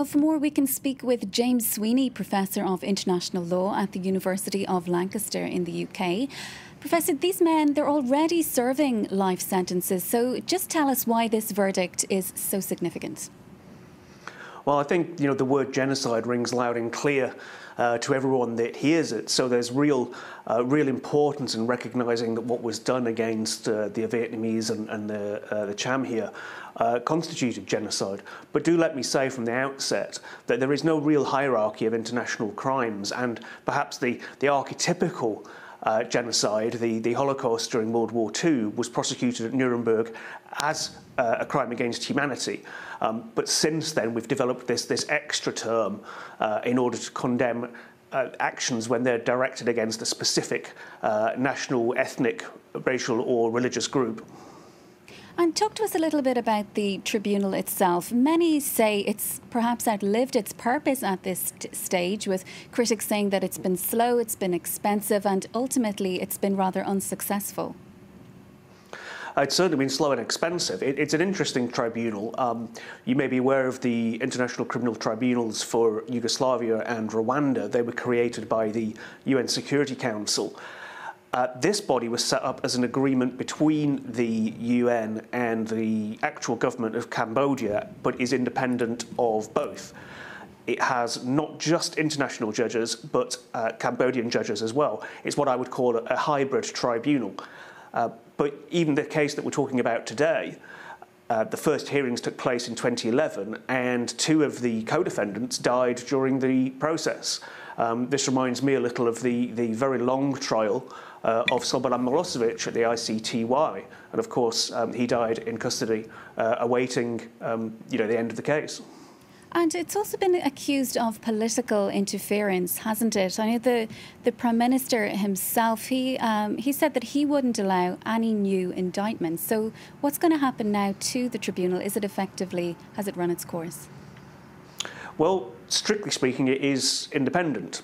For more, we can speak with James Sweeney, Professor of International Law at the University of Lancaster in the UK. Professor, these men, they're already serving life sentences, so just tell us why this verdict is so significant. Well, I think, the word genocide rings loud and clear to everyone that hears it. So there's real importance in recognising that what was done against the Vietnamese and the Cham here constituted genocide. But do let me say from the outset that there is no real hierarchy of international crimes, and perhaps the archetypical genocide, the Holocaust during World War II, was prosecuted at Nuremberg as a crime against humanity. But since then, we've developed this extra term in order to condemn actions when they're directed against a specific national, ethnic, racial or religious group. And talk to us a little bit about the tribunal itself. Many say it's perhaps outlived its purpose at this stage, with critics saying that it's been slow, it's been expensive, and ultimately it's been rather unsuccessful. It's certainly been slow and expensive. It's an interesting tribunal. You may be aware of the International Criminal Tribunals for Yugoslavia and Rwanda. They were created by the UN Security Council. This body was set up as an agreement between the UN and the actual government of Cambodia, but is independent of both. It has not just international judges, but Cambodian judges as well. It's what I would call a hybrid tribunal. But even the case that we're talking about today, the first hearings took place in 2011, and two of the co-defendants died during the process. This reminds me a little of the very long trial of Slobodan Milosevic at the ICTY, and of course he died in custody awaiting the end of the case. And it's also been accused of political interference, hasn't it? I know the Prime Minister himself, he said that he wouldn't allow any new indictments. So what's going to happen now to the tribunal? Has it run its course? Well, strictly speaking, it is independent.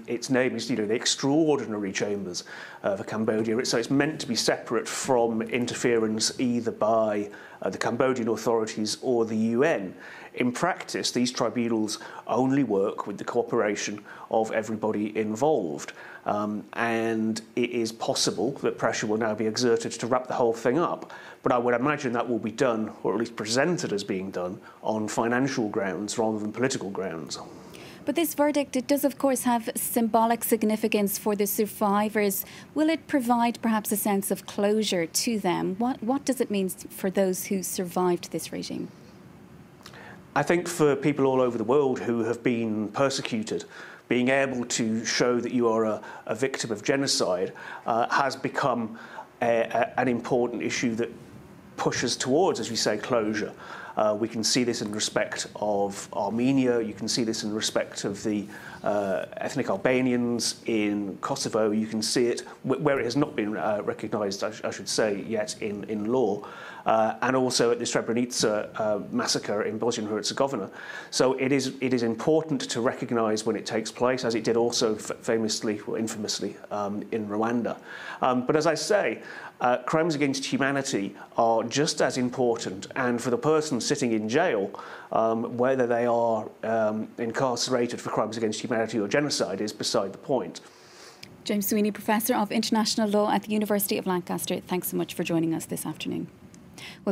Its name is, the Extraordinary Chambers for Cambodia. So it's meant to be separate from interference either by the Cambodian authorities or the UN. In practice, these tribunals only work with the cooperation of everybody involved. And it is possible that pressure will now be exerted to wrap the whole thing up. But I would imagine that will be done, or at least presented as being done, on financial grounds rather than political grounds. But this verdict, it does of course have symbolic significance for the survivors. Will it provide perhaps a sense of closure to them? What does it mean for those who survived this regime? I think for people all over the world who have been persecuted, being able to show that you are a victim of genocide has become an important issue that pushes towards, as we say, closure. We can see this in respect of Armenia. You can see this in respect of the ethnic Albanians in Kosovo. You can see it where it has not been recognised, I should say, yet in law. And also at the Srebrenica massacre in Bosnia and Herzegovina. So it is important to recognise when it takes place, as it did also famously or infamously in Rwanda. But as I say, crimes against humanity are just as important, and for the person sitting in jail, whether they are incarcerated for crimes against humanity or genocide is beside the point. James Sweeney, Professor of International Law at the University of Lancaster, thanks so much for joining us this afternoon. Well,